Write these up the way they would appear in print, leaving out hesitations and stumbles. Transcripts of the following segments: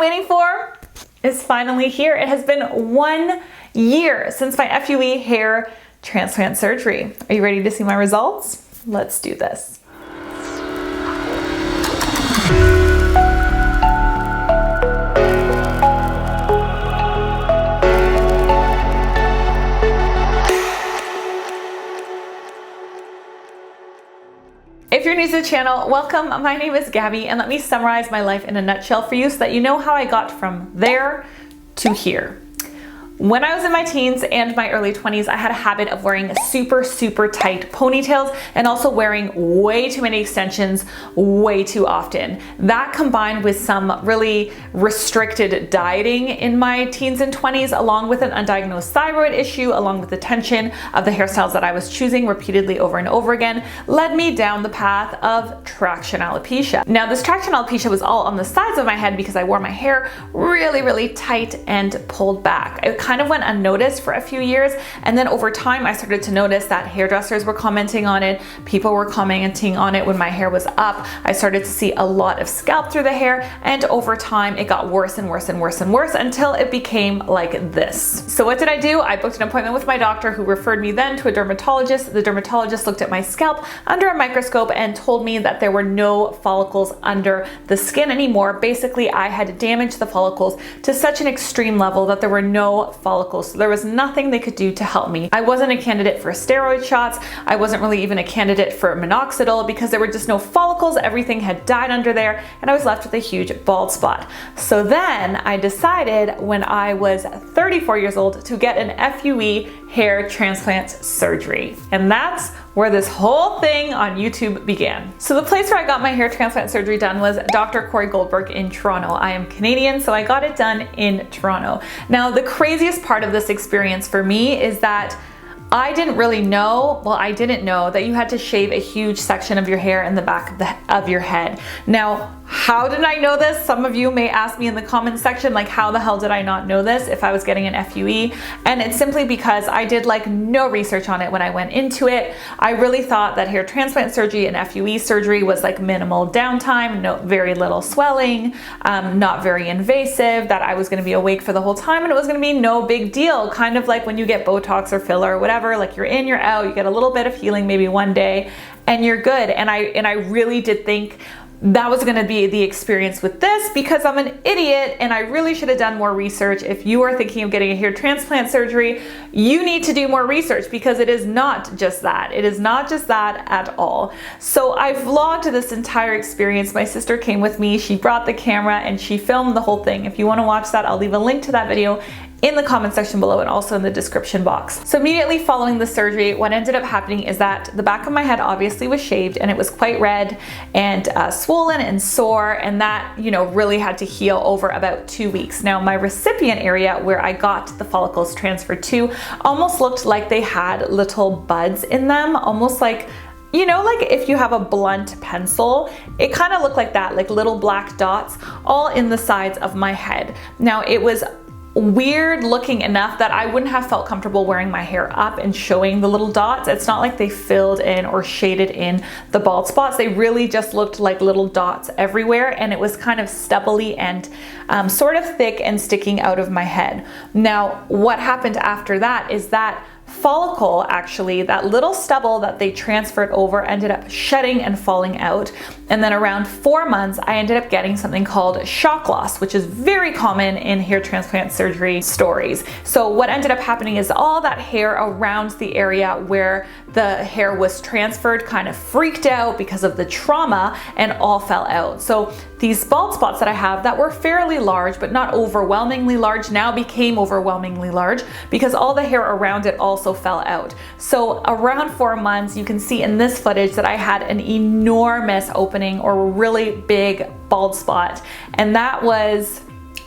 waiting for is finally here. It has been 1 year since my FUE hair transplant surgery. Are you ready to see my results? Let's do this. If you're new to the channel, welcome. My name is Gabby, and let me summarize my life in a nutshell for you so that you know how I got from there to here. When I was in my teens and my early 20s, I had a habit of wearing super tight ponytails and also wearing way too many extensions way too often. That combined with some really restricted dieting in my teens and 20s, along with an undiagnosed thyroid issue, along with the tension of the hairstyles that I was choosing repeatedly over and over again, led me down the path of traction alopecia. Now, this traction alopecia was all on the sides of my head because I wore my hair really tight and pulled back. It kind of went unnoticed for a few years, and then over time I started to notice that hairdressers were commenting on it, people were commenting on it when my hair was up. I started to see a lot of scalp through the hair, and over time it got worse and worse until it became like this. So what did I do? I booked an appointment with my doctor, who referred me then to a dermatologist. The dermatologist looked at my scalp under a microscope and told me that there were no follicles under the skin anymore. Basically, I had damaged the follicles to such an extreme level that there were no follicles. So there was nothing they could do to help me. I wasn't a candidate for steroid shots. I wasn't really even a candidate for minoxidil because there were just no follicles. Everything had died under there, and I was left with a huge bald spot. So then I decided when I was 34 years old to get an FUE hair transplant surgery. And that's where this whole thing on YouTube began. So the place where I got my hair transplant surgery done was Dr. Corey Goldberg in Toronto. I am Canadian, so I got it done in Toronto. Now, the craziest part of this experience for me is that I didn't know that you had to shave a huge section of your hair in the back of your head. Now, how did I know this? Some of you may ask me in the comments section, like, how the hell did I not know this if I was getting an FUE? And it's simply because I did like no research on it when I went into it. I really thought that hair transplant surgery and FUE surgery was like minimal downtime, very little swelling, not very invasive, that I was gonna be awake for the whole time and it was gonna be no big deal. Kind of like when you get Botox or filler or whatever, like you're in, you're out, you get a little bit of healing maybe one day and you're good. And I really did think that was going to be the experience with this because I'm an idiot and I really should have done more research. If you are thinking of getting a hair transplant surgery, you need to do more research because it is not just that. It is not just that at all. So I vlogged this entire experience. My sister came with me. She brought the camera and she filmed the whole thing. If you want to watch that, I'll leave a link to that video in the comment section below and also in the description box. So immediately following the surgery, what ended up happening is that the back of my head obviously was shaved and it was quite red and swollen and sore, and that, you know, really had to heal over about 2 weeks. Now, my recipient area where I got the follicles transferred to almost looked like they had little buds in them, almost like, you know, like if you have a blunt pencil, it kind of looked like that, like little black dots all in the sides of my head. Now, it was weird looking enough that I wouldn't have felt comfortable wearing my hair up and showing the little dots. It's not like they filled in or shaded in the bald spots. They really just looked like little dots everywhere, and it was kind of stubbly and sort of thick and sticking out of my head. Now, what happened after that is that follicle, actually, that little stubble that they transferred over ended up shedding and falling out. And then around 4 months, I ended up getting something called shock loss, which is very common in hair transplant surgery stories. So what ended up happening is all that hair around the area where the hair was transferred kind of freaked out because of the trauma and all fell out. So these bald spots that I have that were fairly large, but not overwhelmingly large, now became overwhelmingly large because all the hair around it also fell out. So around 4 months, you can see in this footage that I had an enormous opening or really big bald spot. And that was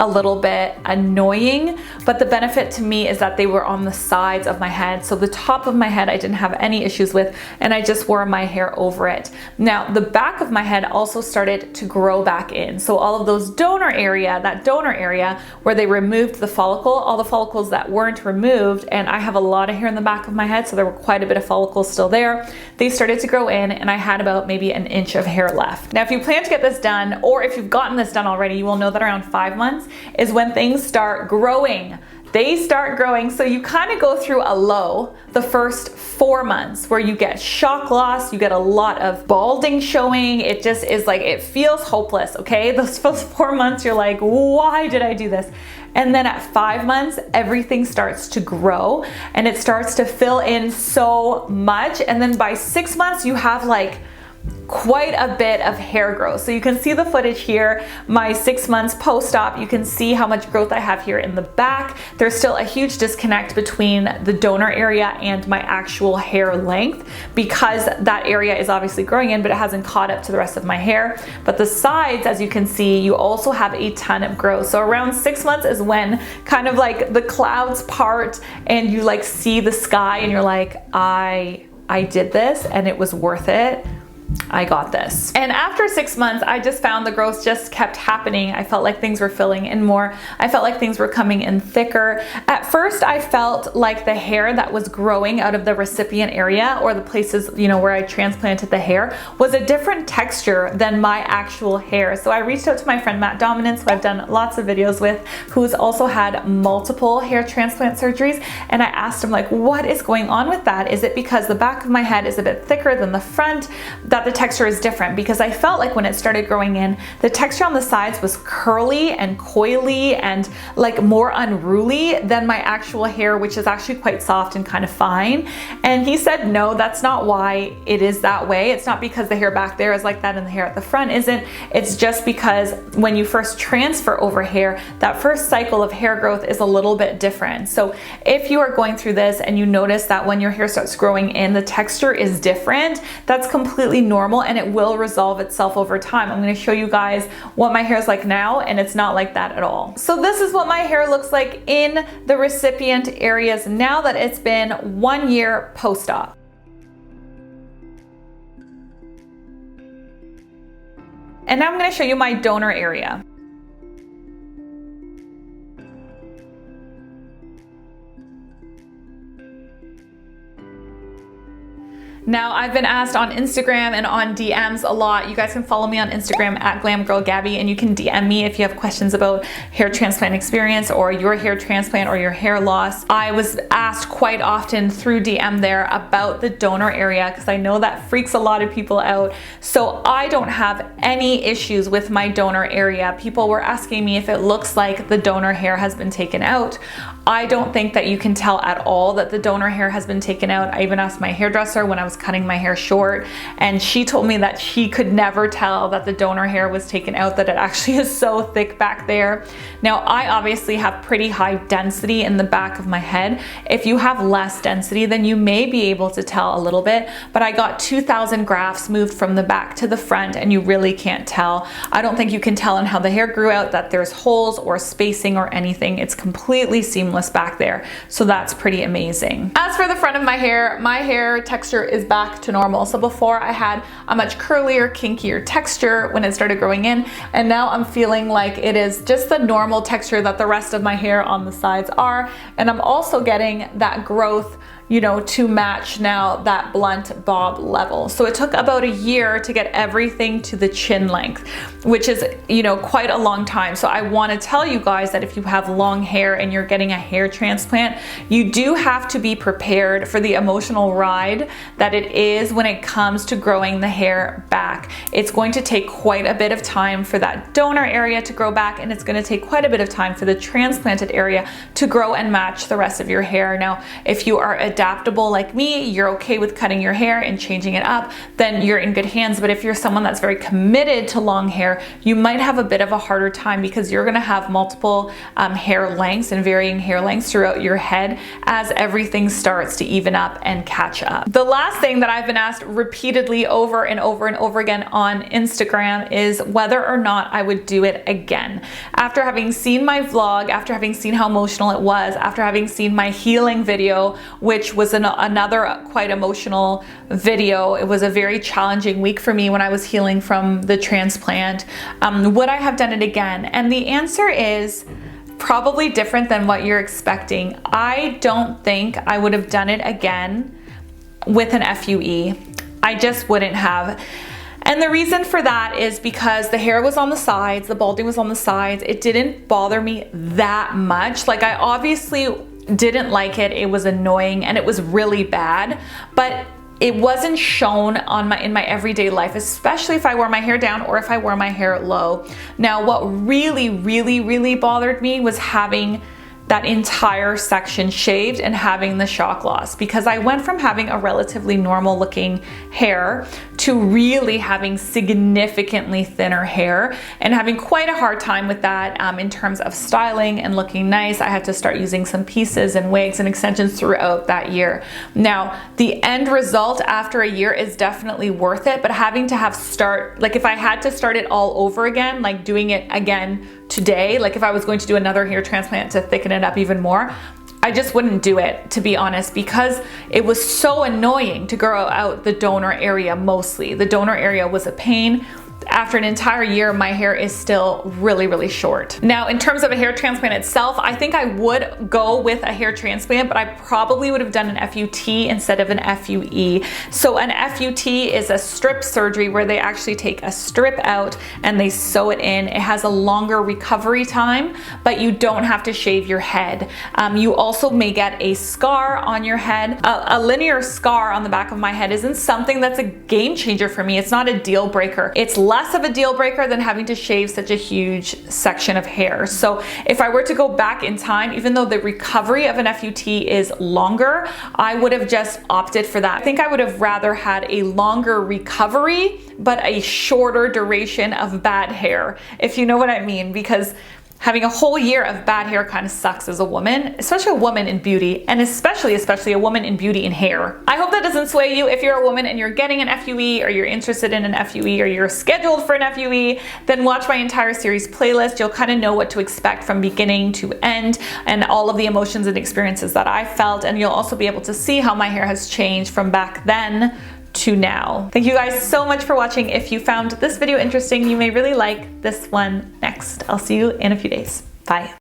a little bit annoying, but the benefit to me is that they were on the sides of my head. So the top of my head I didn't have any issues with, and I just wore my hair over it. Now the back of my head also started to grow back in. So all of those donor area, that donor area where they removed the follicle, all the follicles that weren't removed, and I have a lot of hair in the back of my head, so there were quite a bit of follicles still there. They started to grow in, and I had about maybe an inch of hair left. Now if you plan to get this done, or if you've gotten this done already, you will know that around 5 months is when things start growing. They start growing, so you kind of go through a low the first 4 months where you get shock loss, you get a lot of balding showing. It just is like, it feels hopeless, okay? Those first 4 months, you're like, why did I do this? And then at 5 months, everything starts to grow and it starts to fill in so much. And then by 6 months, you have like quite a bit of hair growth. So you can see the footage here, my 6 months post-op. You can see how much growth I have here in the back. There's still a huge disconnect between the donor area and my actual hair length because that area is obviously growing in, but it hasn't caught up to the rest of my hair. But the sides, as you can see, you also have a ton of growth. So around 6 months is when kind of like the clouds part and you like see the sky and you're like, I did this and it was worth it. I got this. And after 6 months, I just found the growth just kept happening. I felt like things were filling in more. I felt like things were coming in thicker. At first, I felt like the hair that was growing out of the recipient area or the places, you know, where I transplanted the hair was a different texture than my actual hair. So I reached out to my friend Matt Dominance, who I've done lots of videos with, who's also had multiple hair transplant surgeries. And I asked him, like, what is going on with that? Is it because the back of my head is a bit thicker than the front, that the texture is different? Because I felt like when it started growing in, the texture on the sides was curly and coily and like more unruly than my actual hair, which is actually quite soft and kind of fine. And he said, no, that's not why it is that way. It's not because the hair back there is like that and the hair at the front isn't. It's just because when you first transfer over hair, that first cycle of hair growth is a little bit different. So if you are going through this and you notice that when your hair starts growing in, the texture is different, that's completely normal and it will resolve itself over time. I'm going to show you guys what my hair is like now, and it's not like that at all. So this is what my hair looks like in the recipient areas now that it's been 1 year post-op. And now I'm going to show you my donor area. Now, I've been asked on Instagram and on DMs a lot. You guys can follow me on Instagram at GlamGirlGabby, and you can DM me if you have questions about hair transplant experience or your hair transplant or your hair loss. I was asked quite often through DM there about the donor area because I know that freaks a lot of people out. So I don't have any issues with my donor area. People were asking me if it looks like the donor hair has been taken out. I don't think that you can tell at all that the donor hair has been taken out. I even asked my hairdresser when I was cutting my hair short, and she told me that she could never tell that the donor hair was taken out, that it actually is so thick back there. Now, I obviously have pretty high density in the back of my head. If you have less density, then you may be able to tell a little bit, but I got 2,000 grafts moved from the back to the front, and you really can't tell. I don't think you can tell on how the hair grew out that there's holes or spacing or anything. It's completely seamless back there. So that's pretty amazing. As for the front of my hair texture is back to normal. So before I had a much curlier, kinkier texture when it started growing in, and now I'm feeling like it is just the normal texture that the rest of my hair on the sides are. And I'm also getting that growth, you know, to match now that blunt bob level. So it took about a year to get everything to the chin length, which is, you know, quite a long time. So I want to tell you guys that if you have long hair and you're getting a hair transplant, you do have to be prepared for the emotional ride that it is when it comes to growing the hair back. It's going to take quite a bit of time for that donor area to grow back, and it's going to take quite a bit of time for the transplanted area to grow and match the rest of your hair. Now, if you are a adaptable like me, you're okay with cutting your hair and changing it up, then you're in good hands. But if you're someone that's very committed to long hair, you might have a bit of a harder time because you're gonna have multiple hair lengths and varying hair lengths throughout your head as everything starts to even up and catch up. The last thing that I've been asked repeatedly over and over and over again on Instagram is whether or not I would do it again. After having seen my vlog, after having seen how emotional it was, after having seen my healing video, which was another quite emotional video. It was a very challenging week for me when I was healing from the transplant. Would I have done it again? And the answer is probably different than what you're expecting. I don't think I would have done it again with an FUE. I just wouldn't have. And the reason for that is because the hair was on the sides, the balding was on the sides. It didn't bother me that much. Like, I obviously didn't like it. It was annoying and it was really bad, but it wasn't shown in my everyday life, especially if I wore my hair down or if I wore my hair low. Now, what really bothered me was having that entire section shaved and having the shock loss, because I went from having a relatively normal looking hair to really having significantly thinner hair and having quite a hard time with that in terms of styling and looking nice. I had to start using some pieces and wigs and extensions throughout that year. Now, the end result after a year is definitely worth it, but having to like if I had to start it all over again, like doing it again today, like if I was going to do another hair transplant to thicken it up even more, I just wouldn't do it, to be honest, because it was so annoying to grow out the donor area mostly. The donor area was a pain. After an entire year, my hair is still really short. Now, in terms of a hair transplant itself, I think I would go with a hair transplant, but I probably would have done an FUT instead of an FUE. So an FUT is a strip surgery where they actually take a strip out and they sew it in. It has a longer recovery time, but you don't have to shave your head. You also may get a scar on your head. A linear scar on the back of my head isn't something that's a game changer for me. It's not a deal breaker. It's less of a deal breaker than having to shave such a huge section of hair. So if I were to go back in time, even though the recovery of an FUT is longer, I would have just opted for that. I think I would have rather had a longer recovery, but a shorter duration of bad hair, if you know what I mean, because having a whole year of bad hair kind of sucks as a woman, especially a woman in beauty, and especially a woman in beauty in hair. I hope that doesn't sway you. If you're a woman and you're getting an FUE, or you're interested in an FUE, or you're scheduled for an FUE, then watch my entire series playlist. You'll kind of know what to expect from beginning to end and all of the emotions and experiences that I felt, and you'll also be able to see how my hair has changed from back then to now. Thank you guys so much for watching. If you found this video interesting, you may really like this one next. I'll see you in a few days. Bye.